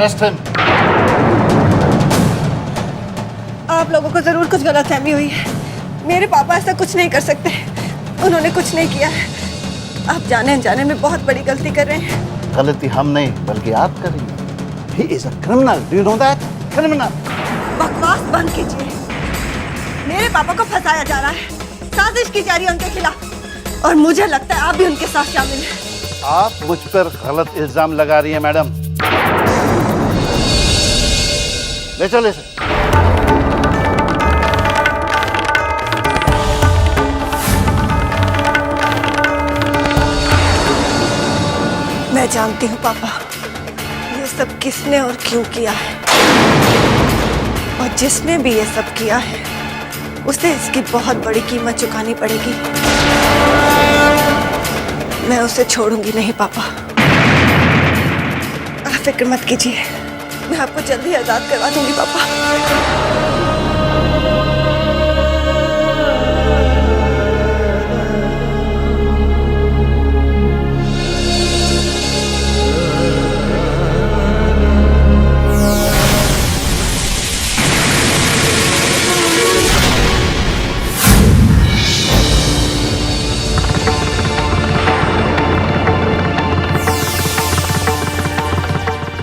Arrest him. आप लोगों को जरूर कुछ गलतफहमी हुई है। मेरे पापा ऐसा कुछ नहीं कर सकते। उन्होंने कुछ नहीं किया है। आप जाने अनजाने में बहुत बड़ी गलती कर रहे हैं। गलती हम नहीं बल्कि आप कर रही हैं। He is a criminal. Do you know that? Criminal. बकवास बंद कीजिए। मेरे पापा को फंसाया जा रहा है, साजिश की जा रही है उनके खिलाफ, और मुझे लगता है आप भी उनके साथ शामिल हैं। आप मुझ पर गलत इल्जाम लगा रही हैं मैडम। ले चलो इसे। मैं जानती हूँ पापा, ये सब किसने और क्यों किया है, और जिसने भी ये सब किया है उसे इसकी बहुत बड़ी कीमत चुकानी पड़ेगी। मैं उसे छोड़ूंगी नहीं पापा। आप फिक्र मत कीजिए, मैं आपको जल्दी आजाद करवा दूंगी पापा।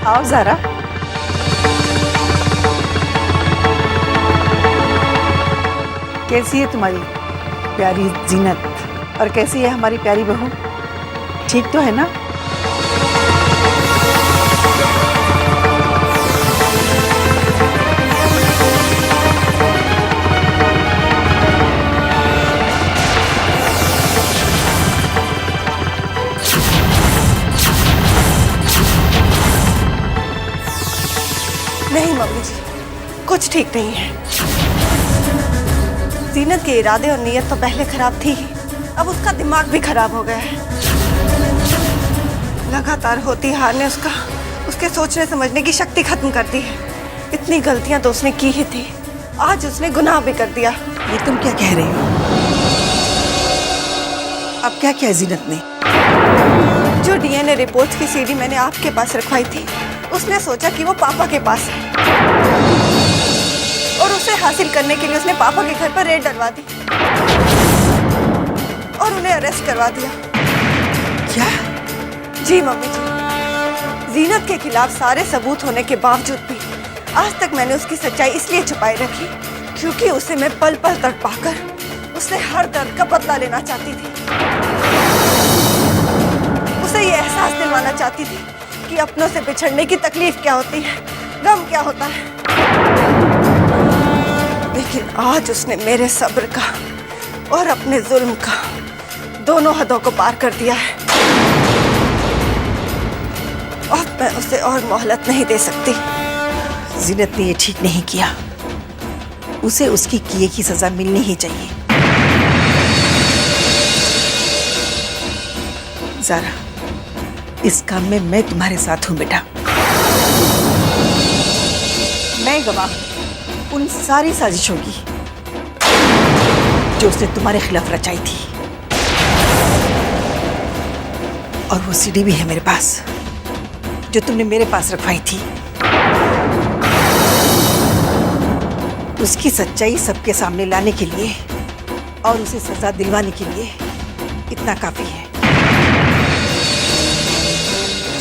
आओ ज़रा। कैसी है तुम्हारी प्यारी जीनत, और कैसी है हमारी प्यारी बहू? ठीक तो है ना? नहीं मम्मी जी, कुछ ठीक नहीं है। जीनत के इरादे और नीयत तो पहले खराब थी, अब उसका दिमाग भी खराब हो गया है। लगातार होती हार ने उसके सोचने समझने की शक्ति खत्म कर दी है। इतनी गलतियां तो उसने की ही थी, आज उसने गुनाह भी कर दिया। ये तुम क्या कह रही हो? अब क्या किया जीनत ने? जो डीएनए रिपोर्ट्स की सीडी मैंने आपके पास रखवाई थी, उसने सोचा कि वो पापा के पास है, और उसे हासिल करने के लिए उसने पापा के घर पर रेड डलवा दी और उन्हें अरेस्ट करवा दिया। क्या? जी मम्मी जी, जीनत के खिलाफ सारे सबूत होने के बावजूद भी आज तक मैंने उसकी सच्चाई इसलिए छुपाई रखी क्योंकि उसे मैं पल पल तड़पाकर उससे हर दर्द का बदला लेना चाहती थी। उसे ये एहसास दिलवाना चाहती थी कि अपनों से बिछड़ने की तकलीफ क्या होती है, गम क्या होता है। लेकिन आज उसने मेरे सब्र का और अपने जुल्म का दोनों हदों को पार कर दिया है। अब मैं उसे और मोहलत नहीं दे सकती। जीनत ने ये ठीक नहीं किया, उसे उसकी किए की सजा मिलनी ही चाहिए। ज़रा, इस काम में मैं तुम्हारे साथ हूं बेटा। मैं गवाह उन सारी साजिशों की जो उसने तुम्हारे खिलाफ रचाई थी, और वो सीडी भी है मेरे पास जो तुमने मेरे पास रखवाई थी। उसकी सच्चाई सबके सामने लाने के लिए और उसे सजा दिलवाने के लिए इतना काफी है।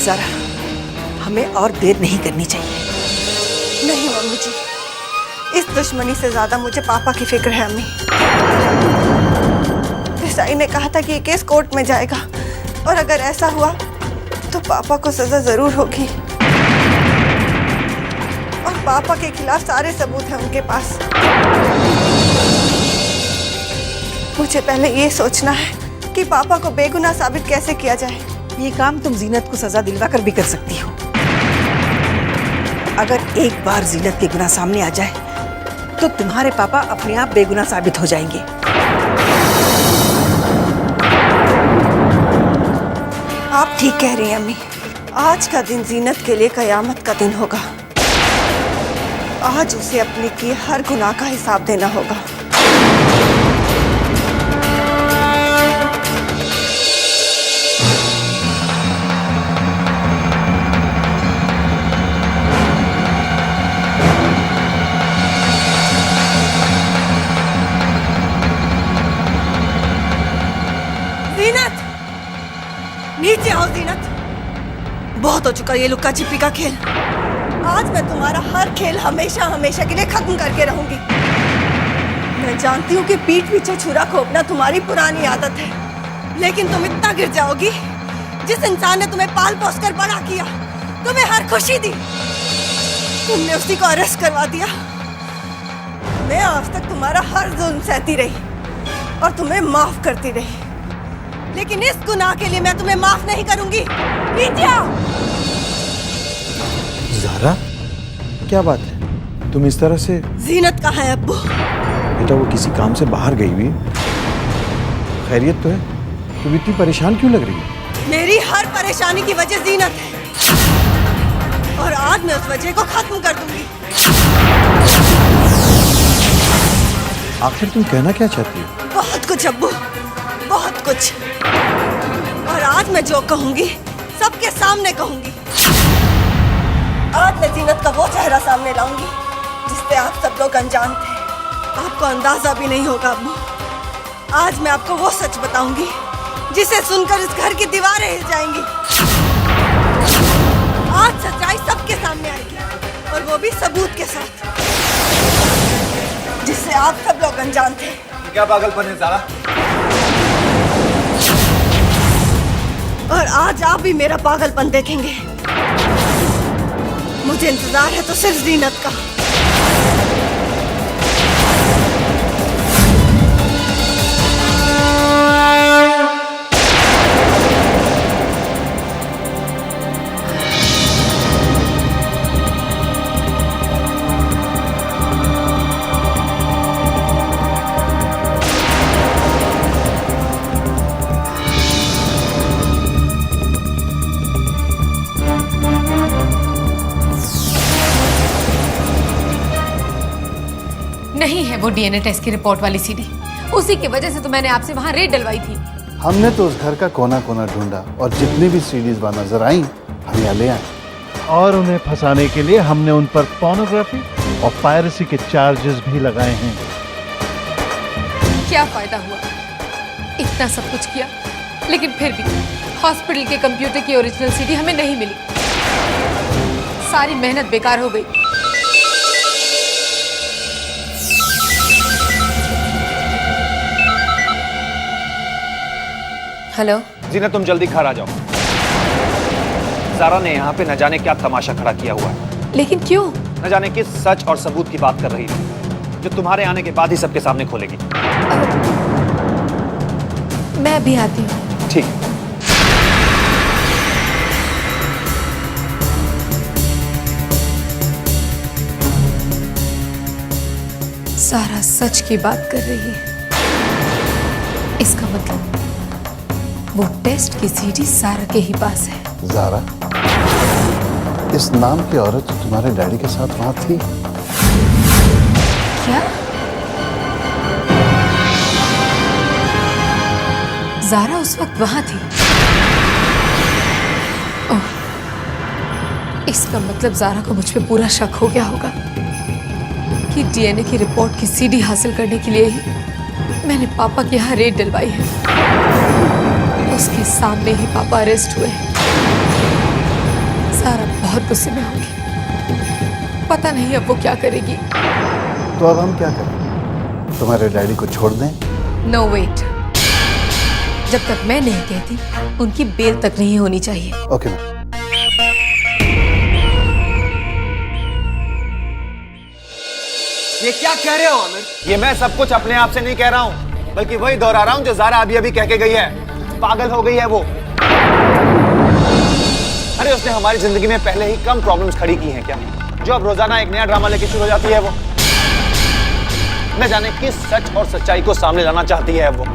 ज़रा, हमें और देर नहीं करनी चाहिए। नहीं मम्मी जी, इस दुश्मनी से ज्यादा मुझे पापा की फिक्र है। अम्मी, देसाई ने कहा था कि ये केस कोर्ट में जाएगा, और अगर ऐसा हुआ तो पापा को सजा जरूर होगी, और पापा के खिलाफ सारे सबूत हैं उनके पास। मुझे पहले ये सोचना है कि पापा को बेगुनाह साबित कैसे किया जाए। ये काम तुम जीनत को सजा दिलवा कर भी कर सकती हो। अगर एक बार जीनत के गुनाह सामने आ जाए तो तुम्हारे पापा अपने आप बेगुनाह साबित हो जाएंगे। आप ठीक कह रही हैं अम्मी, आज का दिन जीनत के लिए कयामत का दिन होगा। आज उसे अपने किए हर गुनाह का हिसाब देना होगा। जीनत, नीचे आओ जीनत। बहुत हो चुका ये लुक्का छिपी का खेल। आज मैं तुम्हारा हर खेल हमेशा हमेशा के लिए खत्म करके रहूंगी। मैं जानती हूँ कि पीठ पीछे छुरा खोपना तुम्हारी पुरानी आदत है, लेकिन तुम इतना गिर जाओगी। जिस इंसान ने तुम्हें पाल पोस कर बड़ा किया, तुम्हें हर खुशी दी, तुमने उसी को अरेस्ट करवा दिया। मैं आज तक तुम्हारा हर जुल्म सहती रही और तुम्हें माफ करती रही, लेकिन इस गुनाह के लिए मैं तुम्हें माफ नहीं करूंगी। नीचे आओ। ज़ारा, क्या बात है? तुम इस तरह से? जीनत कहाँ है अब्बू? बेटा वो किसी काम से बाहर गई हुई है। खैरियत तो है? तुम इतनी परेशान क्यों लग रही है? मेरी हर परेशानी की वजह जीनत है, और आज मैं उस वजह को खत्म कर दूंगी। आखिर तुम कहना क्या चाहती हो? बहुत कुछ अब्बू, बहुत कुछ। और आज मैं जो कहूंगी सबके सामने कहूंगी। आज मैं जीनत का वो चेहरा सामने लाऊंगी जिससे आप सब लोग अनजान थे। आपको अंदाजा भी नहीं होगा अब्बू। आज मैं आपको वो सच बताऊंगी जिसे सुनकर इस घर की दीवारें हिल जाएंगी। आज सच्चाई सबके सामने आएगी, और वो भी सबूत के साथ, जिससे आप सब लोग अनजान थे। क्या पागलपन है ज़ारा? और आज आप भी मेरा पागलपन देखेंगे। मुझे इंतजार है तो सिर्फ जीनत का। नहीं है वो डीएनए टेस्ट की रिपोर्ट वाली सीडी। उसी की वजह से तो मैंने आपसे वहां रेड डलवाई थी। हमने तो उस घर का कोना कोना ढूंढा और जितनी भी सीडीज वहां नजर आई हम यहाँ ले आए। और उन्हें फंसाने के लिए हमने उन पर पोर्नोग्राफी और पायरेसी के चार्जेस भी लगाए हैं। क्या फायदा हुआ? इतना सब कुछ किया, लेकिन फिर भी हॉस्पिटल के कंप्यूटर की ओरिजिनल सीडी हमें नहीं मिली। सारी मेहनत बेकार हो गई। हेलो जीनत, तुम जल्दी घर आ जाओ। ज़ारा ने यहाँ पे न जाने क्या तमाशा खड़ा किया हुआ है। लेकिन क्यों? न जाने किस सच और सबूत की बात कर रही थी, जो तुम्हारे आने के बाद ही सबके सामने खोलेगी। मैं अभी आती हूँ। ठीक। सारा सच की बात कर रही है। इसका मतलब वो टेस्ट की सीडी सारा के ही पास है। ज़ारा, इस नाम की औरत तुम्हारे डैडी के साथ वहां थी? क्या? ज़ारा उस वक्त वहां थी? ओह, इसका मतलब ज़ारा को मुझ पे पूरा शक हो गया होगा कि डीएनए की रिपोर्ट की सीडी हासिल करने के लिए ही मैंने पापा के यहाँ रेड डलवाई है। उसके सामने ही पापा अरेस्ट हुए हैं। ज़ारा बहुत गुस्से में होगी। पता नहीं अब वो क्या करेगी। तो अब हम क्या करें? तुम्हारे डैडी को छोड़ दें? नो वेट, जब तक मैं नहीं कहती उनकी बेल तक नहीं होनी चाहिए। Okay ma'am. ये क्या कह रहे हो आमिर? ये मैं सब कुछ अपने आप से नहीं कह रहा हूँ, बल्कि वही दोहरा रहा हूँ जो ज़ारा अभी अभी कह के गई है। पागल हो गई है वो। अरे उसने हमारी जिंदगी में पहले ही कम प्रॉब्लम्स खड़ी की हैं क्या, जो अब रोजाना एक नया ड्रामा लेके शुरू हो जाती है वो। न जाने किस सच और सच्चाई को सामने लाना चाहती है वो।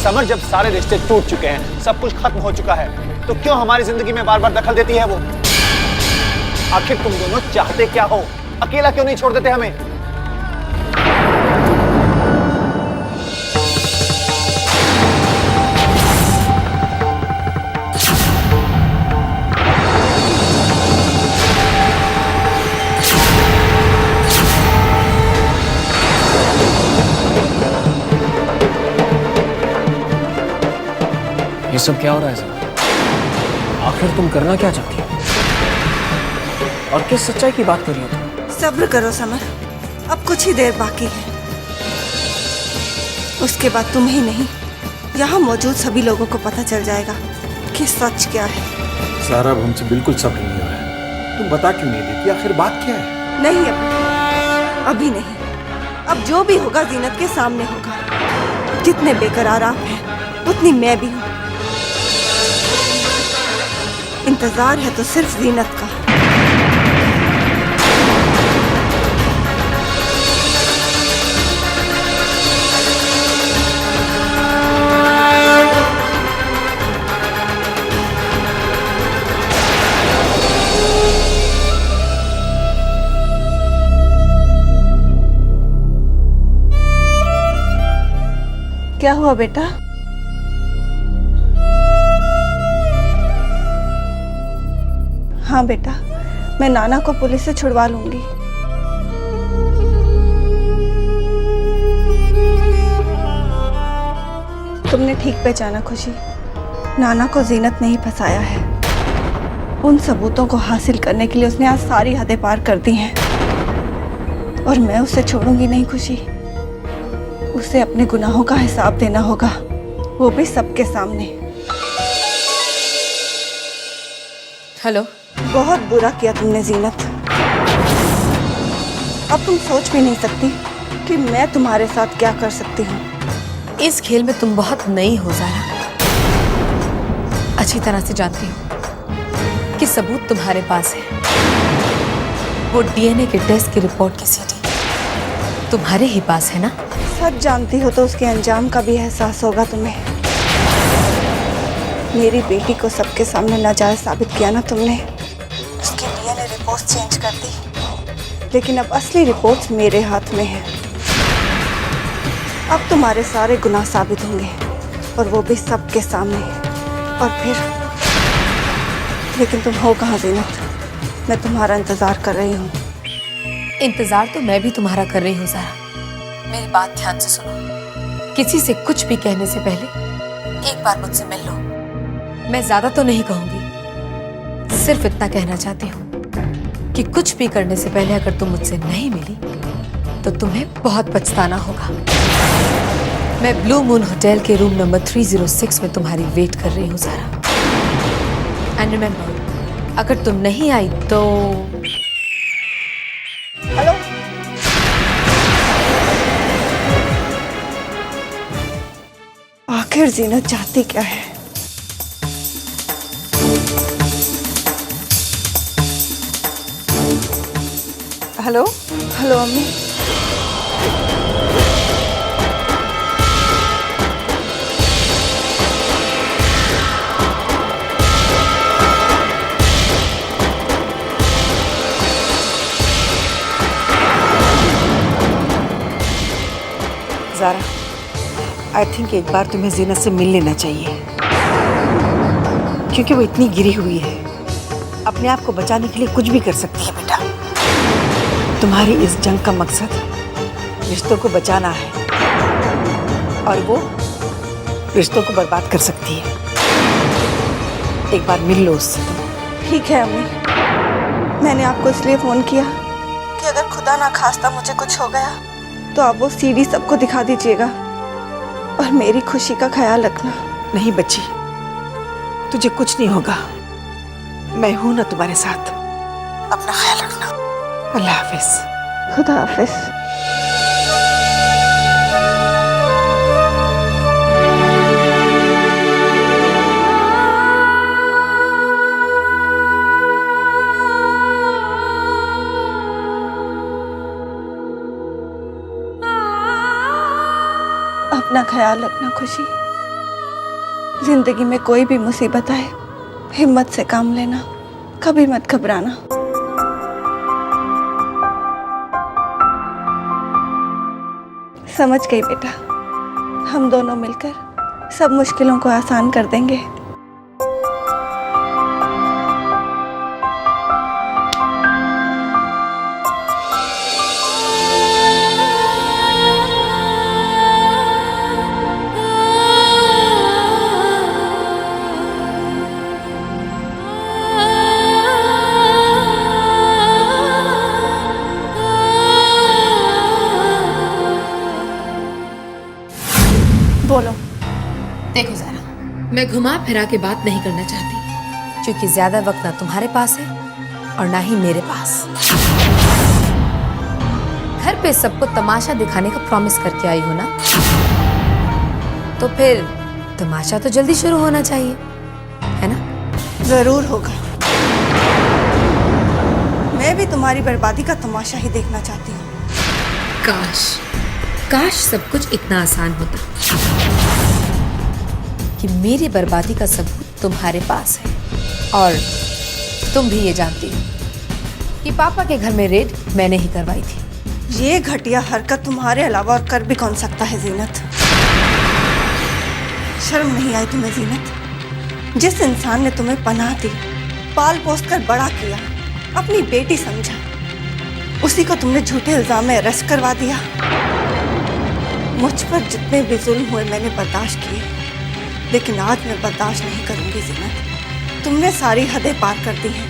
समर, जब सारे रिश्ते टूट चुके हैं, सब कुछ खत्म हो चुका है, तो क्यों हमारी जिंदगी में बार बार दखल देती है वो? आखिर तुम दोनों चाहते क्या हो? अकेला क्यों नहीं छोड़ देते हमें? ये सब क्या हो रहा है ज़रा? आखिर तुम करना क्या चाहती हो और किस सच्चाई की बात कर रही हो तुम? सब्र करो समर, अब कुछ ही देर बाकी है। उसके बाद तुम ही नहीं, यहाँ मौजूद सभी लोगों को पता चल जाएगा कि सच क्या है। सारा अब हमसे बिल्कुल सब्र नहीं हो रहा है। तुम बता क्यों नहीं देती? आखिर बात क्या है? नहीं अभी नहीं। अब जो भी होगा जीनत के सामने होगा। जितने बेकरार आप हैं उतनी मैं भी हूँ। इंतजार है तो सिर्फ जीनत का। क्या हुआ बेटा? हाँ बेटा, मैं नाना को पुलिस से छुड़वा लूंगी। तुमने ठीक पहचाना खुशी, नाना को जीनत ने ही फंसाया है। उन सबूतों को हासिल करने के लिए उसने आज सारी हदें पार कर दी हैं और मैं उसे छोड़ूंगी नहीं खुशी। उसे अपने गुनाहों का हिसाब देना होगा, वो भी सबके सामने। हेलो। बहुत बुरा किया तुमने जीनत। अब तुम सोच भी नहीं सकती कि मैं तुम्हारे साथ क्या कर सकती हूँ। इस खेल में तुम बहुत नई हो ज़ारा। अच्छी तरह से जानती हूँ कि सबूत तुम्हारे पास है। वो डीएनए के टेस्ट की रिपोर्ट की सीडी तुम्हारे ही पास है ना? सच जानती हो तो उसके अंजाम का भी एहसास होगा तुम्हें। मेरी बेटी को सबके सामने नाजायज साबित किया ना तुमने। उसकी डीएनए रिपोर्ट चेंज कर दी, लेकिन अब असली रिपोर्ट्स मेरे हाथ में है। अब तुम्हारे सारे गुनाह साबित होंगे और वो भी सबके सामने। और फिर लेकिन तुम हो कहाँ जीनत? मैं तुम्हारा इंतजार कर रही हूँ। इंतजार तो मैं भी तुम्हारा कर रही हूँ ज़ारा। मेरी बात ध्यान से सुनो। किसी से कुछ भी कहने से पहले एक बार मुझसे मिल लो। मैं ज्यादा तो नहीं कहूंगी, सिर्फ इतना कहना चाहती हूँ कि कुछ भी करने से पहले अगर तुम मुझसे नहीं मिली तो तुम्हें बहुत पछताना होगा। मैं ब्लू मून होटल के रूम नंबर 306 में तुम्हारी वेट कर रही हूँ ज़ारा। एंड रिमेम्बर, अगर तुम नहीं आई तो हेलो, आखिर जीनत चाहती क्या है? हेलो हेलो अम्मी। ज़ारा, आई थिंक एक बार तुम्हें जीनत से मिल लेना चाहिए, क्योंकि वो इतनी गिरी हुई है। अपने आप को बचाने के लिए कुछ भी कर सकती है बेटा। तुम्हारी इस जंग का मकसद रिश्तों को बचाना है और वो रिश्तों को बर्बाद कर सकती है। एक बार मिल लो उससे। ठीक है अम्मी, मैंने आपको इसलिए फ़ोन किया कि अगर खुदा ना खास्ता मुझे कुछ हो गया तो आप वो सीडी सबको दिखा दीजिएगा और मेरी खुशी का ख्याल रखना। नहीं बच्ची, तुझे कुछ नहीं होगा। मैं हूं ना तुम्हारे साथ। अपना ख्याल रखना। अल्लाह हाफिज। खुदा हाफिज। अपना ख्याल रखना खुशी। जिंदगी में कोई भी मुसीबत आए, हिम्मत से काम लेना, कभी मत घबराना। समझ गई बेटा, हम दोनों मिलकर सब मुश्किलों को आसान कर देंगे। देखो ज़रा, मैं घुमा फिरा के बात नहीं करना चाहती, क्योंकि ज्यादा वक्त ना तुम्हारे पास है और ना ही मेरे पास। घर पे सबको तमाशा दिखाने का प्रॉमिस करके आई हो ना, तो फिर तमाशा तो जल्दी शुरू होना चाहिए, है ना? जरूर होगा। मैं भी तुम्हारी बर्बादी का तमाशा ही देखना चाहती हूँ। काश काश सब कुछ इतना आसान होता कि मेरी बर्बादी का सबूत तुम्हारे पास है, और तुम भी ये जानती हो कि पापा के घर में रेड मैंने ही करवाई थी। ये घटिया हरकत तुम्हारे अलावा और कर भी कौन सकता है जीनत? शर्म नहीं आई तुम्हें जीनत? जिस इंसान ने तुम्हें पनाह दी, पाल पोस कर बड़ा किया, अपनी बेटी समझा, उसी को तुमने झूठे इल्जाम में अरेस्ट करवा दिया। मुझ पर जितने भी जुल्म हुए मैंने बर्दाश्त किए, लेकिन आज मैं बर्दाश्त नहीं करूंगी जीनत। तुमने सारी हदें पार कर दी हैं।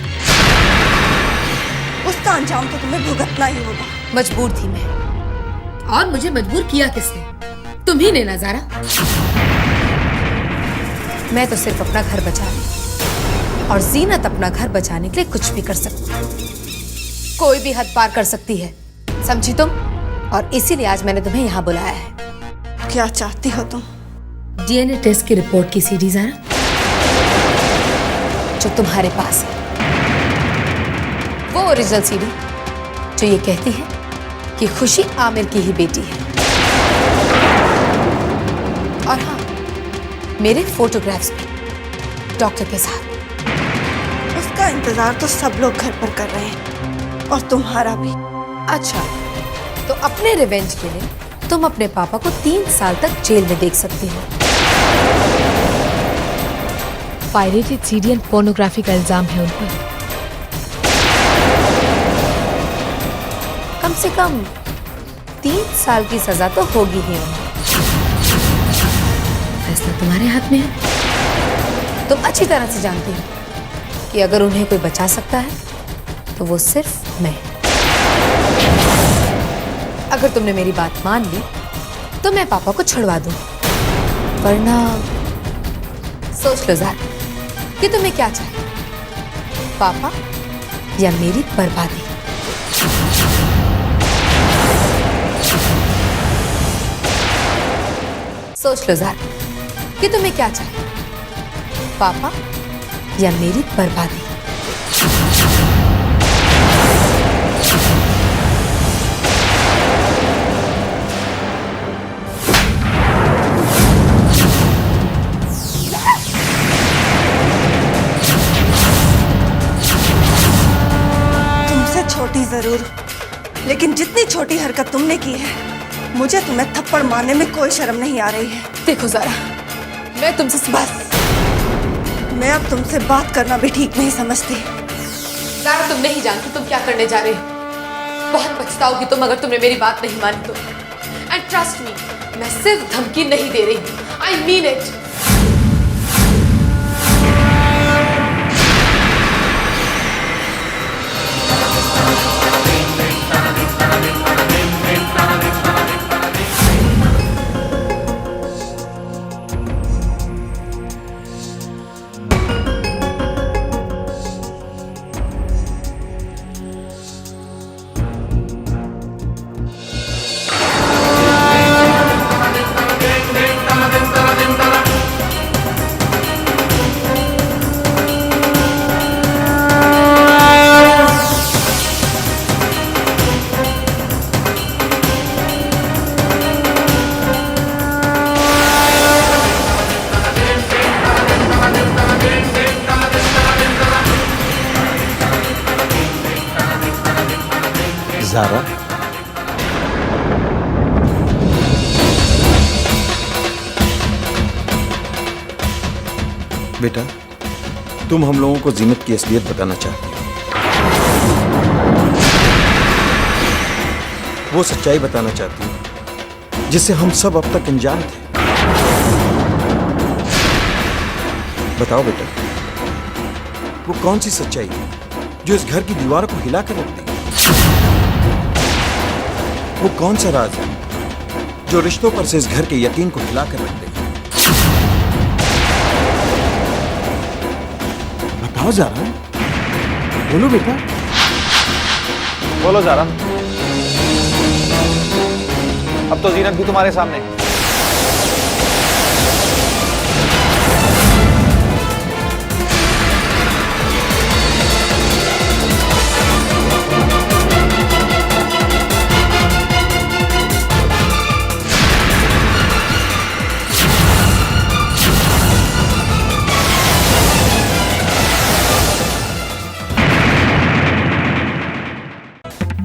उसका अंजाम तो तुम्हें भुगतना ही होगा। मजबूर थी मैं, और मुझे मजबूर किया किसने? तुम्ही ने ना ज़ारा। मैं तो सिर्फ अपना घर बचा रही, और जीनत अपना घर बचाने के लिए कुछ भी कर सकती है, कोई भी हद पार कर सकती है, समझी तुम? और इसीलिए आज मैंने तुम्हें यहाँ बुलाया है। क्या चाहती हो तुम? डीएनए टेस्ट की रिपोर्ट की सीडी ज़ारा, जो तुम्हारे पास है, वो ओरिजिनल सीडी जो ये कहती है कि खुशी आमिर की ही बेटी है। और हाँ, मेरे फोटोग्राफ्स भी डॉक्टर के साथ। उसका इंतजार तो सब लोग घर पर कर रहे हैं, और तुम्हारा भी। अच्छा, तो अपने रिवेंज के लिए तुम अपने पापा को 3 साल तक जेल में देख सकती हो। पायरेटेड सीडी एंड पोर्नोग्राफी का इल्जाम है उन पर। कम से कम 3 साल की सजा तो होगी ही उन्हें। फैसला तुम्हारे हाथ में है। तुम अच्छी तरह से जानती हो कि अगर उन्हें कोई बचा सकता है तो वो सिर्फ मैं। अगर तुमने मेरी बात मान ली तो मैं पापा को छुड़वा दूं, वरना सोच लो ज़रा कि तुम्हें क्या चाहिए, पापा या मेरी बर्बादी? सोच लो ज़रा कि तुम्हें क्या चाहिए, पापा या मेरी बर्बादी? तुमसे छोटी जरूर, लेकिन जितनी छोटी हरकत तुमने की है, मुझे तुम्हें थप्पड़ मारने में कोई शर्म नहीं आ रही है। देखो ज़रा, मैं तुमसे बस, मैं अब तुमसे बात करना भी ठीक नहीं समझती। ज़रा, तुम नहीं जानती तुम क्या करने जा रहे हो। बहुत पछताओगी तुम अगर तुमने मेरी बात नहीं मानी तो। एंड ट्रस्ट मी, मैं सिर्फ धमकी नहीं दे रही हूँ, आई मीन इट। ज़ारा, बेटा, तुम हम लोगों को जीनत की असलियत बताना चाहती हो, वो सच्चाई बताना चाहती हो जिससे हम सब अब तक अनजान थे। बताओ बेटा, वो कौन सी सच्चाई है जो इस घर की दीवारों को हिला कर रख देगी? वो कौन सा राज है जो रिश्तों पर से इस घर के यकीन को हिला कर रख देगी? बताओ ज़ारा, बोलो बेटा। बोलो ज़ारा, अब तो जीनत भी तुम्हारे सामने है।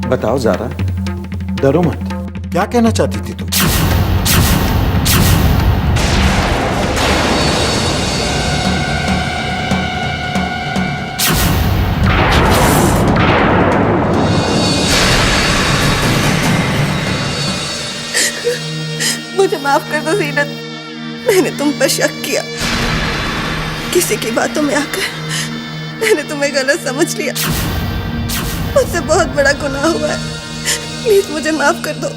बताओ ज़ारा, डरो मत, क्या कहना चाहती थी तुम? मुझे माफ कर दो जीनत, मैंने तुम पर शक किया। किसी की बातों में आकर मैंने तुम्हें गलत समझ लिया। मुझसे बहुत बड़ा गुनाह हुआ है, प्लीज मुझे माफ कर दो।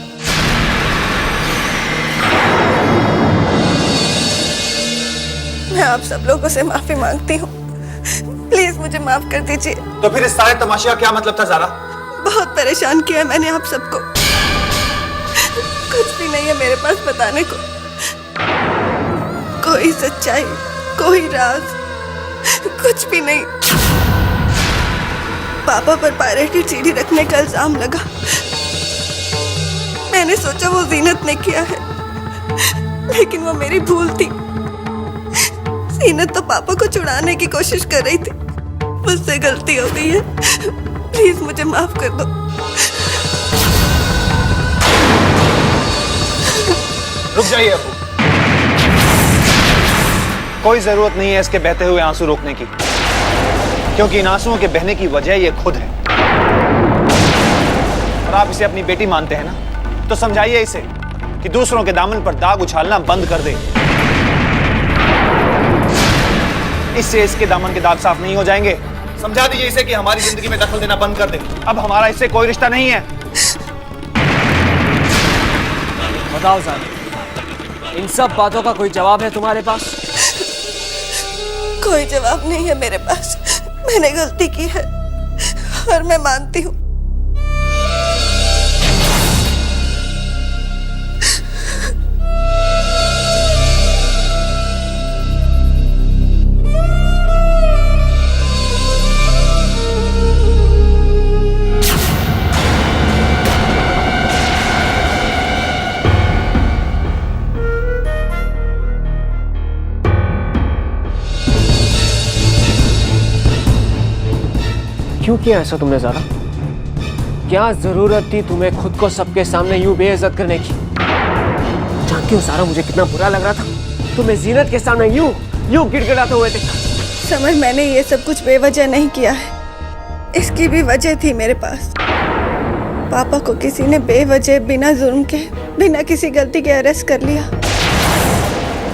मैं आप सब लोगों से माफी मांगती हूँ, प्लीज मुझे माफ कर दीजिए। तो फिर इस सारे तमाशे का क्या मतलब था ज़ारा? बहुत परेशान किया मैंने आप सबको, कुछ भी नहीं है मेरे पास बताने को। कोई सच्चाई, कोई राज, कुछ भी नहीं। पापा पर पायरेटेड सीडी रखने का इल्जाम लगा। मैंने सोचा वो जीनत ने किया है, लेकिन वो मेरी भूल थी। जीनत तो पापा को छुड़ाने की कोशिश कर रही थी, मुझसे गलती हो गई है, प्लीज मुझे माफ कर दो। रुक जाइए अबू, कोई जरूरत नहीं है इसके बहते हुए आंसू रोकने की, क्योंकि इन आंसुओं के बहने की वजह ये खुद है। और आप इसे अपनी बेटी मानते हैं ना, तो समझाइए इसे कि दूसरों के दामन पर दाग उछालना बंद कर दे। इससे इसके दामन के दाग साफ नहीं हो जाएंगे। समझा दीजिए इसे कि हमारी जिंदगी में दखल देना बंद कर दे। अब हमारा इससे कोई रिश्ता नहीं है। बताओ ज़ारा, इन सब बातों का कोई जवाब है तुम्हारे पास? कोई जवाब नहीं है मेरे पास। मैंने गलती की है और मैं मानती हूँ। क्यों किया ऐसा तुमने ज़ारा? क्या जरूरत थी तुम्हें खुद को सबके सामने यूं बेइज्जत करने की? जानती हो ज़ारा, मुझे कितना बुरा लग रहा था तुम्हें जीनत के सामने यूं गिड़गिड़ाते हुए देखा। समझ, मैंने ये सब कुछ बेवजह नहीं किया है, इसकी भी वजह थी मेरे पास। पापा को किसी ने बेवजह, बिना जुर्म के, बिना किसी गलती के अरेस्ट कर लिया।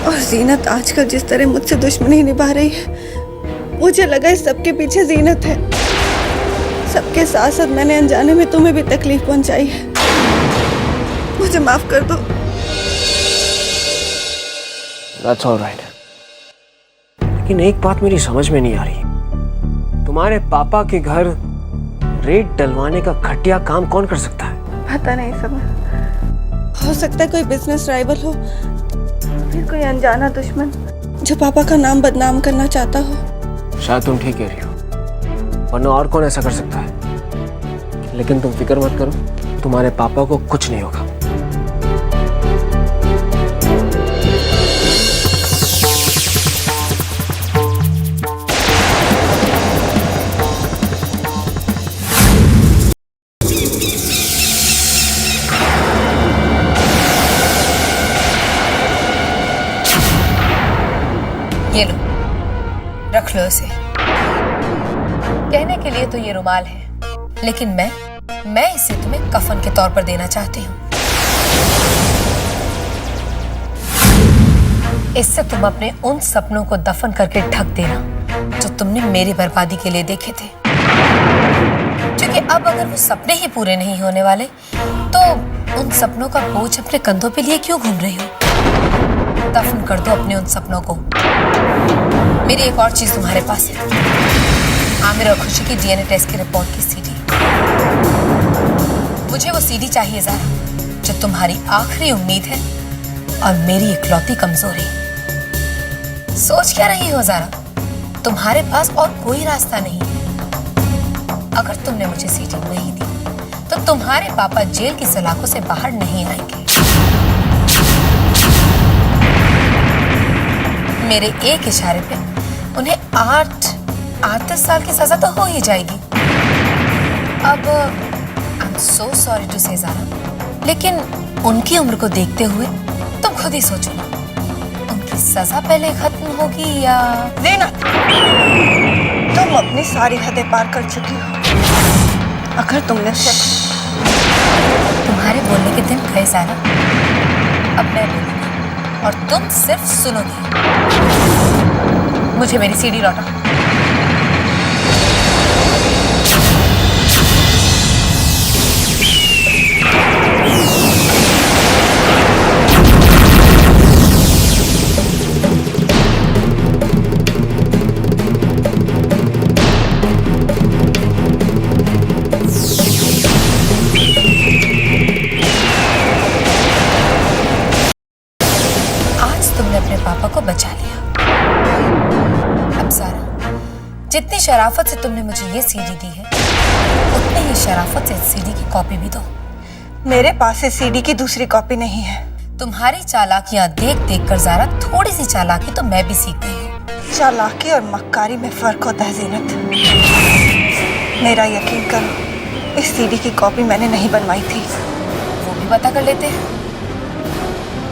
और जीनत आजकल जिस तरह मुझसे दुश्मनी निभा रही है, मुझे लगा इस सबके पीछे जीनत है। सबके साथ साथ मैंने अनजाने में तुम्हें भी तकलीफ पहुंचाई है, मुझे माफ कर दो। That's all right. लेकिन एक बात मेरी समझ में नहीं आ रही, तुम्हारे पापा के घर रेड डलवाने का घटिया काम कौन कर सकता है? पता नहीं समझ, हो सकता है कोई बिजनेस राइवल हो, फिर कोई अनजाना दुश्मन जो पापा का नाम बदनाम करना चाहता हो। शायद तुम ठीक कह रही हो, वरना और कौन ऐसा कर सकता है? लेकिन तुम फिक्र मत करो, तुम्हारे पापा को कुछ नहीं होगा। ये लो, रख लो इसे। कहने के लिए तो ये रुमाल है, लेकिन मैं इसे तुम्हें कफन के तौर पर देना चाहती हूँ। इससे तुम अपने उन सपनों को दफन करके ढक देना जो तुमने मेरी बर्बादी के लिए देखे थे। क्योंकि अब अगर वो सपने ही पूरे नहीं होने वाले, तो उन सपनों का बोझ अपने कंधों पे लिए क्यों घूम रही हो? दफन कर दो अपने उन सपनों को। मेरी एक और चीज तुम्हारे पास है। आमिर और खुशी की डीएनए टेस्ट की रिपोर्ट की सीडी। मुझे वो सीडी चाहिए ज़ारा, जो तुम्हारी आखिरी उम्मीद है और मेरी इकलौती कमजोरी। सोच क्या रही हो ज़ारा? तुम्हारे पास और कोई रास्ता नहीं है। अगर तुमने मुझे सीडी नहीं दी तो तुम्हारे पापा जेल की सलाखों से बाहर नहीं आएंगे। मेरे एक इशारे पे उन्हें 8-10 साल की सजा तो हो ही जाएगी। अब I am so sorry to say ज़ारा, लेकिन उनकी उम्र को देखते हुए तुम खुद ही सोचो ना, उनकी सजा पहले खत्म होगी या ज़ीनत, तुम अपनी सारी हदें पार कर चुकी हो। अगर तुमने तुम्हारे बोलने के दिन गए ज़ारा, अब मैं बोलूंगी और तुम सिर्फ सुनोगी। मुझे मेरी सीडी लौटा। अपने पापा को बचा लिया। अब ज़ारा, जितनी शराफत से तुमने मुझे ये सीडी दी है, उतनी ही शराफत से इस सीडी की कॉपी भी दो। मेरे पास इस सीडी की दूसरी कॉपी नहीं है। तुम्हारी चालाकियां देख देख कर ज़ारा, थोड़ी सी चालाकी तो मैं भी सीख गई हूँ। चालाकी और मक्कारी में फर्क होता है ज़ीनत। मेरा यकीन करो, इस सीडी की कॉपी मैंने नहीं बनवाई थी। वो भी पता कर लेते हैं।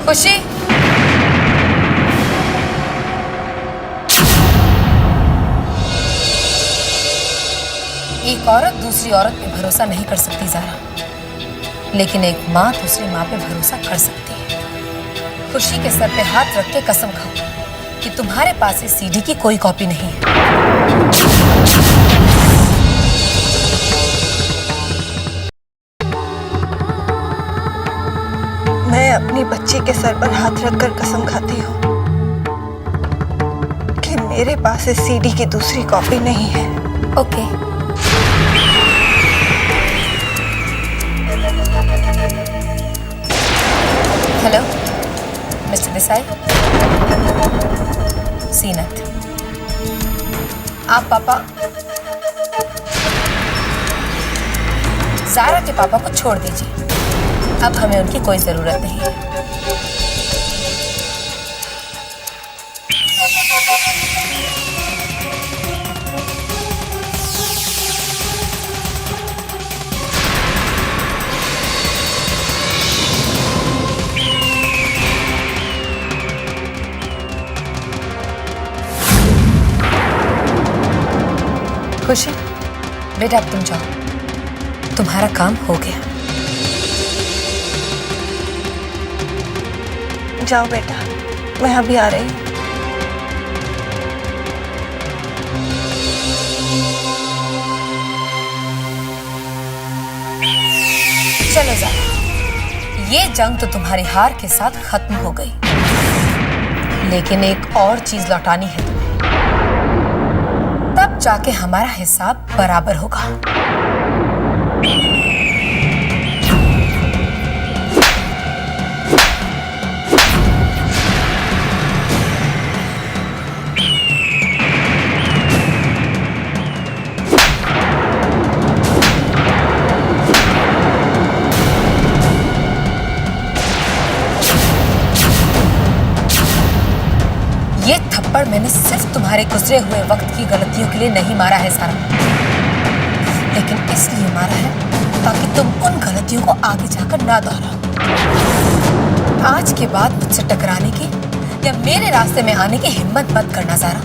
खुशी, एक औरत दूसरी औरत पे भरोसा नहीं कर सकती ज़ारा, लेकिन एक माँ दूसरी माँ पे भरोसा कर सकती है। खुशी के सर पे हाथ रख के कसम खाओ कि तुम्हारे पास इस सीडी की कोई कॉपी नहीं है। मैं अपनी बच्ची के सर पर हाथ रखकर कसम खाती हूँ कि मेरे पास इस सीडी की दूसरी कॉपी नहीं है। Okay. Hello mister Desai. Zeenat, आप पापा ज़ारा के पापा को छोड़ दीजिए। अब हमें उनकी कोई जरूरत नहीं है। खुशी, बेटा अब तुम जाओ, तुम्हारा काम हो गया। जाओ बेटा, मैं अभी आ रही हूँ। चलो ज़ारा, ये जंग तो तुम्हारी हार के साथ खत्म हो गई, लेकिन एक और चीज लौटानी है तुम्हें, तब जाके हमारा हिसाब बराबर होगा। ये थप्पड़ मैंने सिर्फ तुम्हारे गुजरे हुए वक्त की गलतियों के लिए नहीं मारा है ज़ारा, लेकिन इसलिए मारा है ताकि तुम उन गलतियों को आगे जाकर ना दोहराओ। आज के बाद मुझसे टकराने की या मेरे रास्ते में आने की हिम्मत मत करना ज़ारा।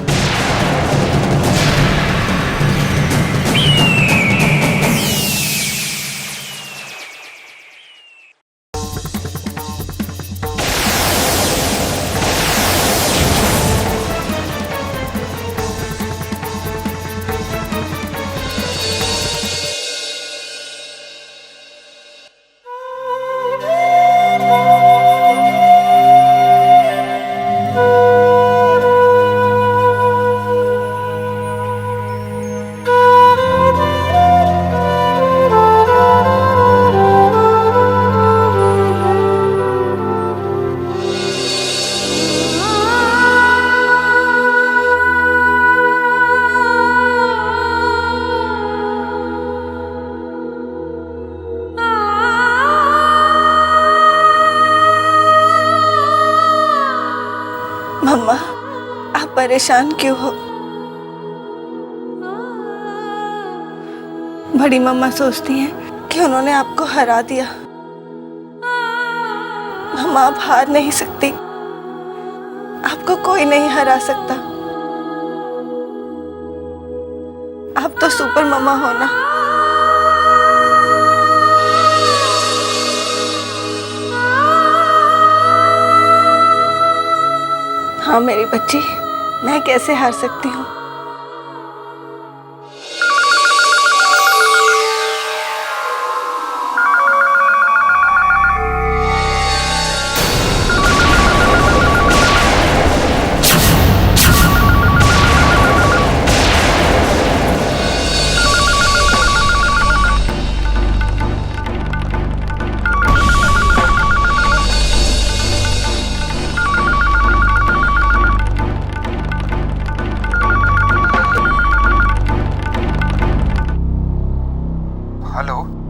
परेशान क्यों हो? बड़ी मम्मा सोचती हैं कि उन्होंने आपको हरा दिया। मम्मा आप हार नहीं सकती, आपको कोई नहीं हरा सकता। आप तो सुपर मम्मा हो ना। हाँ मेरी बच्ची, मैं कैसे हार सकती हूँ?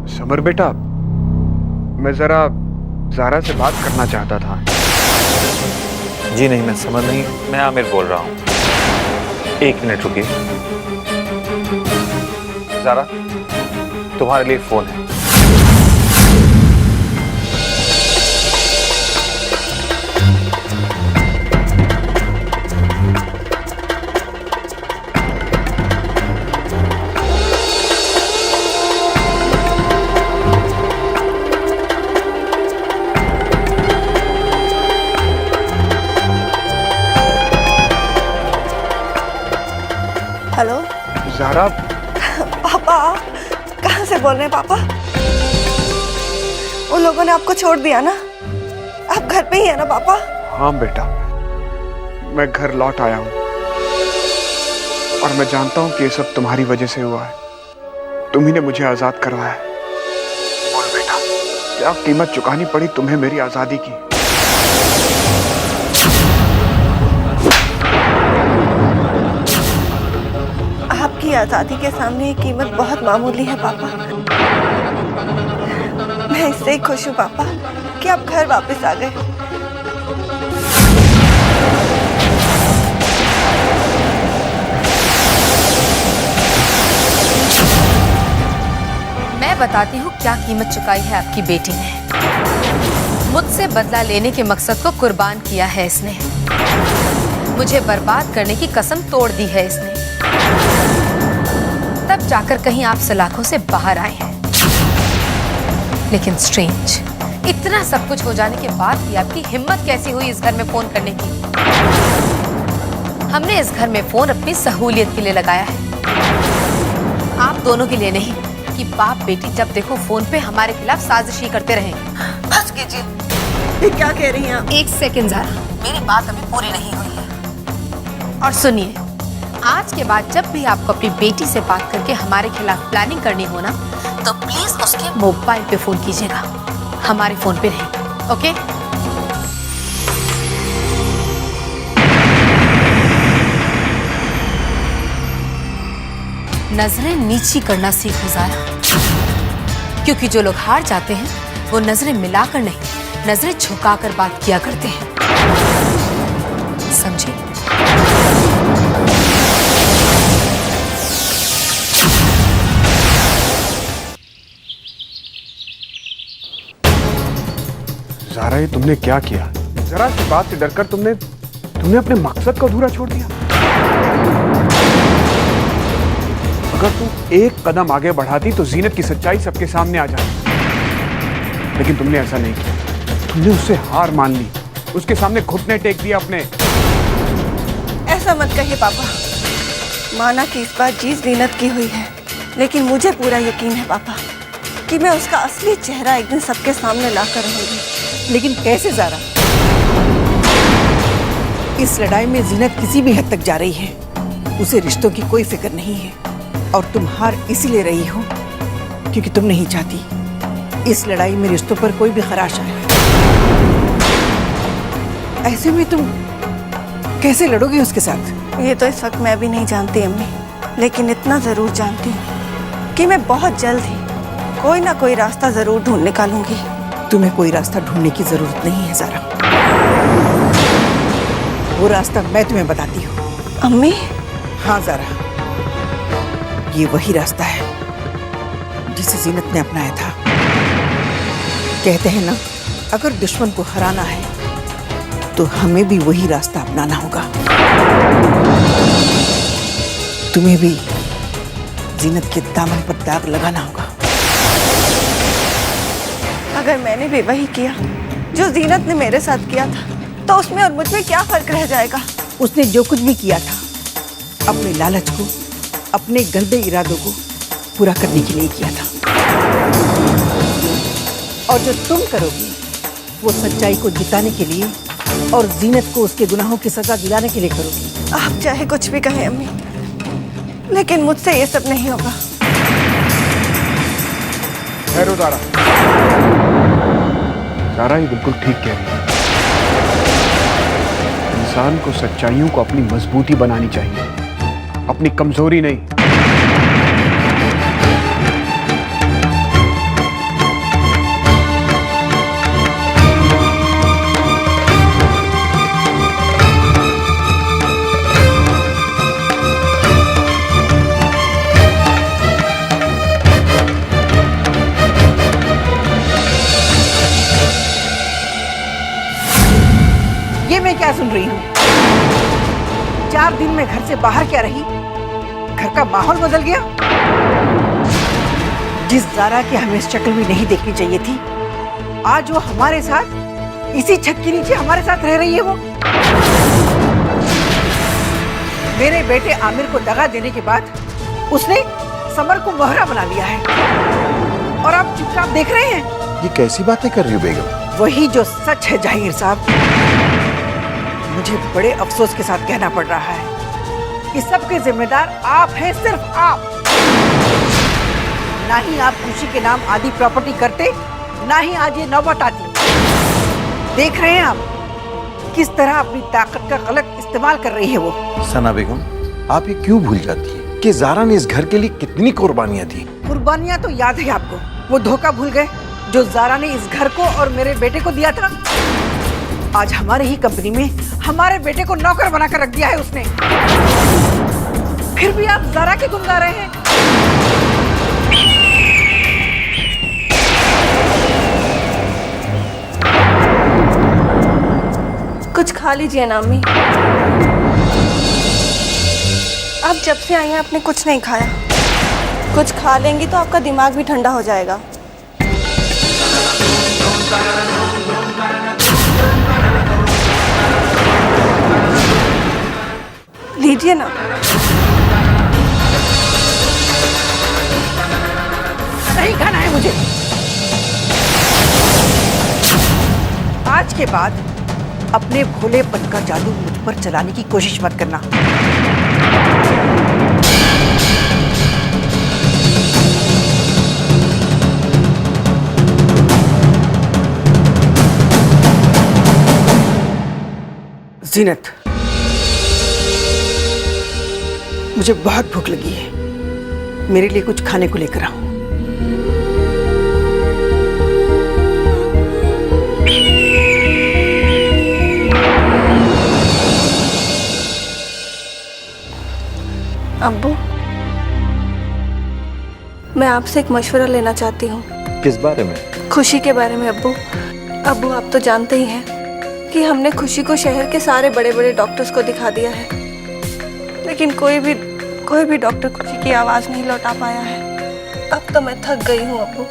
समर बेटा, मैं जरा ज़ारा से बात करना चाहता था। जी नहीं, मैं समझ नहीं, मैं आमिर बोल रहा हूँ। 1 मिनट रुकिए। ज़ारा, तुम्हारे लिए फोन है। हेलो ज़ारा। पापा, कहाँ से बोल रहे हैं पापा? उन लोगों ने आपको छोड़ दिया ना? आप घर पे ही है ना पापा? हाँ बेटा, मैं घर लौट आया हूँ और मैं जानता हूँ कि ये सब तुम्हारी वजह से हुआ है। तुम ही ने मुझे आज़ाद करवाया है। बोल बेटा, क्या कीमत चुकानी पड़ी तुम्हें मेरी आज़ादी की? आपकी आज़ादी के सामने ये कीमत बहुत मामूली है पापा। मैं इससे ही खुश हूँ पापा कि आप घर वापस आ गए। मैं बताती हूँ क्या कीमत चुकाई है आपकी बेटी ने। मुझसे बदला लेने के मकसद को कुर्बान किया है इसने। मुझे बर्बाद करने की कसम तोड़ दी है इसने। तब जाकर कहीं आप सलाखों से बाहर आए हैं। लेकिन स्ट्रेंज, इतना सब कुछ हो जाने के बाद भी आपकी हिम्मत कैसी हुई इस घर में फोन करने की? हमने इस घर में फोन अपनी सहूलियत के लिए लगाया है, आप दोनों के लिए नहीं कि बाप बेटी जब देखो फोन पे हमारे खिलाफ साजिश ही करते रहे। बस कीजिए, ये क्या कह रही हैं आप? 1 सेकंड ज़ारा, मेरी बात अभी पूरी नहीं हुई है। और सुनिए, आज के बाद जब भी आपको अपनी बेटी से बात करके हमारे खिलाफ प्लानिंग करनी हो ना, तो प्लीज उसके मोबाइल पे फोन कीजिएगा, हमारे फोन पे नहीं। ओके? नजरें नीची करना सीखो ज़ारा, क्योंकि जो लोग हार जाते हैं वो नजरें मिलाकर नहीं, नजरें झुकाकर बात किया करते हैं। समझे? ज़ारा, ये तुमने क्या किया? जरा सी बात से डरकर तुमने अपने मकसद को अधूरा छोड़ दिया। अगर तुम एक कदम आगे बढ़ाती तो जीनत की सच्चाई सबके सामने आ जाती, लेकिन तुमने ऐसा नहीं किया। तुमने उससे हार मान ली, उसके सामने घुटने टेक दिया अपने। ऐसा मत कहिए पापा। माना कि इस बार जीत जीनत की हुई है, लेकिन मुझे पूरा यकीन है पापा कि मैं उसका असली चेहरा एक दिन सबके सामने लाकर रहूंगी। लेकिन कैसे ज़ारा? इस लड़ाई में जीनत किसी भी हद तक जा रही है। उसे रिश्तों की कोई फिक्र नहीं है, और तुम हार इसीलिए रही हो क्योंकि तुम नहीं चाहती इस लड़ाई में रिश्तों पर कोई भी खराश आए। ऐसे में तुम कैसे लड़ोगे उसके साथ? ये तो इस वक्त मैं भी नहीं जानती अम्मी, लेकिन इतना जरूर जानती हूँ कि मैं बहुत जल्द ही कोई ना कोई रास्ता जरूर ढूंढ निकालूंगी। तुम्हें कोई रास्ता ढूंढने की जरूरत नहीं है ज़ारा। वो रास्ता मैं तुम्हें बताती हूँ। अम्मी, हाँ ज़ारा, ये वही रास्ता है जिसे जीनत ने अपनाया था। कहते हैं ना, अगर दुश्मन को हराना है तो हमें भी वही रास्ता अपनाना होगा। तुम्हें भी जीनत के दामन पर दाग लगाना होगा। अगर मैंने भी वही किया जो जीनत ने मेरे साथ किया था, तो उसमें और मुझ में क्या फर्क रह जाएगा? उसने जो कुछ भी किया था अपने लालच को, अपने गंदे इरादों को पूरा करने के लिए किया था। और जो तुम करोगी वो सच्चाई को जिताने के लिए और जीनत को उसके गुनाहों की सजा दिलाने के लिए करोगी। आप चाहे कुछ भी कहें अम्मी, लेकिन मुझसे ये सब नहीं होगा। ठहरो ज़ारा, ज़ारा ये बिल्कुल ठीक कह रही है। इंसान को सच्चाइयों को अपनी मजबूती बनानी चाहिए, अपनी कमजोरी नहीं। ये मैं क्या सुन रही हूँ? 4 दिन में घर से बाहर क्या रही, घर का माहौल बदल गया। जिस ज़ारा की हमें शक्ल भी नहीं देखनी चाहिए थी, आज वो हमारे साथ इसी छत के नीचे हमारे साथ रह रही है। वो मेरे बेटे आमिर को दगा देने के बाद उसने समर को मोहरा बना लिया है और आप चुपचाप देख रहे हैं। ये कैसी बातें कर रही हो बेगम? वही जो सच है जहांगीर साहब। मुझे बड़े अफसोस के साथ कहना पड़ रहा है, इस सब के जिम्मेदार आप हैं, सिर्फ आप। ना ही आप खुशी के नाम आधी प्रॉपर्टी करते, ना ही आज ये नौबत आती। देख रहे हैं आप किस तरह अपनी ताकत का गलत इस्तेमाल कर रही है वो। सना बेगम, आप ये क्यों भूल जाती है कि ज़ारा ने इस घर के लिए कितनी कुर्बानियां दी? कुर्बानियां तो याद है आपको, वो धोखा भूल गए जो ज़ारा ने इस घर को और मेरे बेटे को दिया था। आज हमारे ही कंपनी में हमारे बेटे को नौकर बनाकर रख दिया है उसने। फिर भी आप ज़ारा के गुण गा रहे हैं। कुछ खा लीजिए ना अम्मी। आप जब से आई हैं आपने कुछ नहीं खाया। कुछ खा लेंगी तो आपका दिमाग भी ठंडा हो जाएगा। लीजिए ना। नहीं खाना है मुझे। आज के बाद अपने भोलेपन का जादू मुझ पर चलाने की कोशिश मत करना। जीनत, मुझे बहुत भूख लगी है, मेरे लिए कुछ खाने को लेकर आओ। अब्बू, मैं आपसे एक मशवरा लेना चाहती हूँ। किस बारे में? खुशी के बारे में। अब्बू, आप तो जानते ही हैं कि हमने खुशी को शहर के सारे बड़े बड़े डॉक्टर्स को दिखा दिया है, लेकिन कोई भी डॉक्टर खुशी की आवाज़ नहीं लौटा पाया है। अब तो मैं थक गई हूँ अब्बू,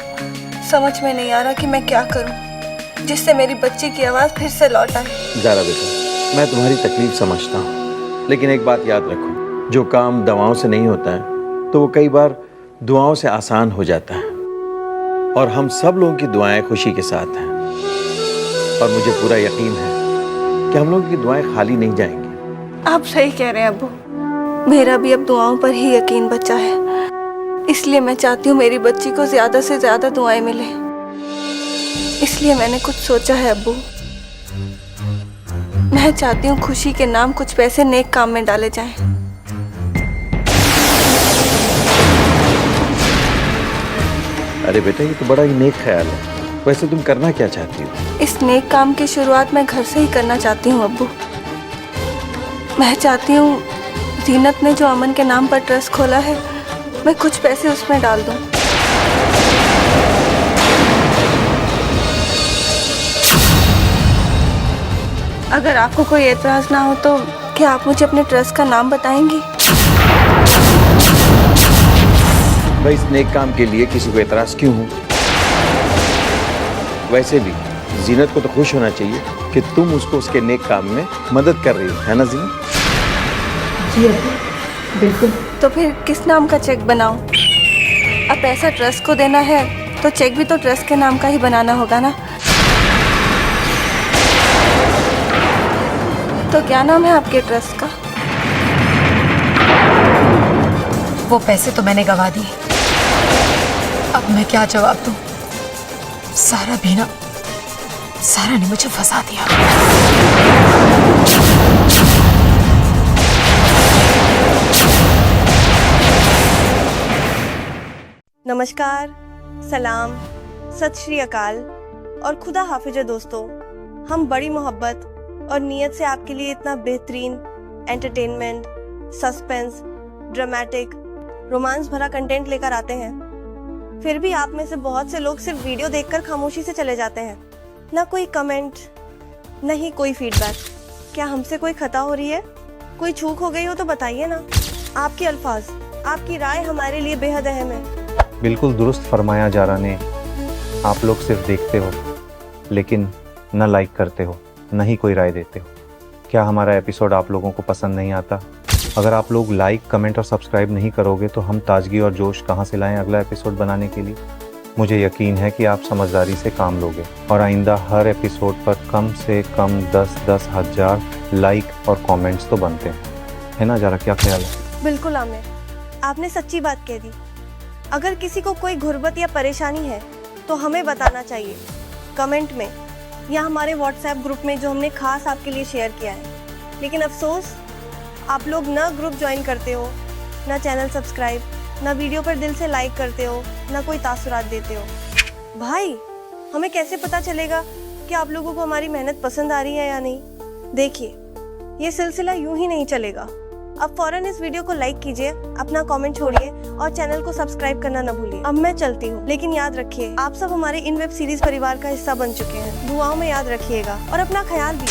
समझ में नहीं आ रहा कि मैं क्या करूँ जिससे मेरी बच्ची की आवाज़ फिर से लौट आए। ज़ारा बेटा, मैं तुम्हारी तकलीफ समझता हूँ, लेकिन एक बात याद रखो, जो काम दवाओं से नहीं होता है तो वो कई बार दुआओं से आसान हो जाता है। और हम सब लोगों की दुआएं खुशी के साथ हैं, और मुझे पूरा यकीन है कि हम लोगों की दुआएं खाली नहीं जाएंगी। आप सही कह रहे हैं अब्बू, मेरा भी अब दुआओं पर ही यकीन बचा है। इसलिए मैं चाहती हूँ मेरी बच्ची को ज्यादा से ज्यादा दुआएं मिले। इसलिए मैंने कुछ सोचा है अब्बू। मैं चाहती हूँ खुशी के नाम कुछ पैसे नेक काम में डाले जाएं। अरे बेटा, ये तो बड़ा ही नेक ख्याल है। वैसे तुम करना क्या चाहती हो? इस नेक काम की शुरुआत मैं घर से ही करना चाहती हूँ अब्बू। मैं चाहती हूँ जीनत ने जो अमन के नाम पर ट्रस्ट खोला है, मैं कुछ पैसे उसमें डाल दूं। अगर आपको कोई एतराज ना हो तो क्या आप मुझे अपने ट्रस्ट का नाम बताएंगी? भाई इस नेक काम के लिए किसी को एतराज क्यों हो? वैसे भी जीनत को तो खुश होना चाहिए कि तुम उसको उसके नेक काम में मदद कर रही हो, है ना जीनत? जी अब्बू, बिल्कुल। तो फिर किस नाम का चेक बनाऊं? अब पैसा ट्रस्ट को देना है तो चेक भी तो ट्रस्ट के नाम का ही बनाना होगा ना। तो क्या नाम है आपके ट्रस्ट का? वो पैसे तो मैंने गवा दिए, अब मैं क्या जवाब दूं? सारा ने मुझे फंसा दिया। नमस्कार, सलाम, सत श्री अकाल और खुदा हाफिज दोस्तों। हम बड़ी मोहब्बत और नीयत से आपके लिए इतना बेहतरीन एंटरटेनमेंट, सस्पेंस, ड्रामेटिक, रोमांस भरा कंटेंट लेकर आते हैं। फिर भी आप में से बहुत से लोग सिर्फ वीडियो देखकर खामोशी से चले जाते हैं। ना कोई कमेंट, न ही कोई फीडबैक। क्या हमसे कोई खता हो रही है? कोई चूक हो गई हो तो बताइए ना। आपके अल्फाज, आपकी राय हमारे लिए बेहद अहम है। बिल्कुल दुरुस्त फरमाया जारा ने। आप लोग सिर्फ देखते हो लेकिन न लाइक करते हो, न ही कोई राय देते हो। क्या हमारा एपिसोड आप लोगों को पसंद नहीं आता? अगर आप लोग लाइक, कमेंट और सब्सक्राइब नहीं करोगे तो हम ताजगी और जोश कहाँ से लाएं अगला एपिसोड बनाने के लिए? मुझे यकीन है कि आप समझदारी से काम लोगे और आइंदा हर एपिसोड पर कम से कम 10-10 हज़ार लाइक और कमेंट्स तो बनते हैं, है ना जारा? क्या ख्याल है? बिल्कुल आमिर, आपने सच्ची बात कह दी। अगर किसी को कोई गुर्बत या परेशानी है तो हमें बताना चाहिए कमेंट में या हमारे व्हाट्सएप ग्रुप में जो हमने खास आपके लिए शेयर किया है। लेकिन अफसोस, आप लोग न ग्रुप ज्वाइन करते हो, न चैनल सब्सक्राइब, न वीडियो पर दिल से लाइक करते हो, न कोई तासुरात देते हो। भाई, हमें कैसे पता चलेगा कि आप लोगों को हमारी मेहनत पसंद आ रही है या नहीं? देखिए, ये सिलसिला यूं ही नहीं चलेगा। अब फौरन इस वीडियो को लाइक कीजिए, अपना कमेंट छोड़िए और चैनल को सब्सक्राइब करना न भूलिए। अब मैं चलती हूँ, लेकिन याद रखिए, आप सब हमारे इन वेब सीरीज परिवार का हिस्सा बन चुके हैं। दुआओं में याद रखिएगा और अपना ख्याल भी।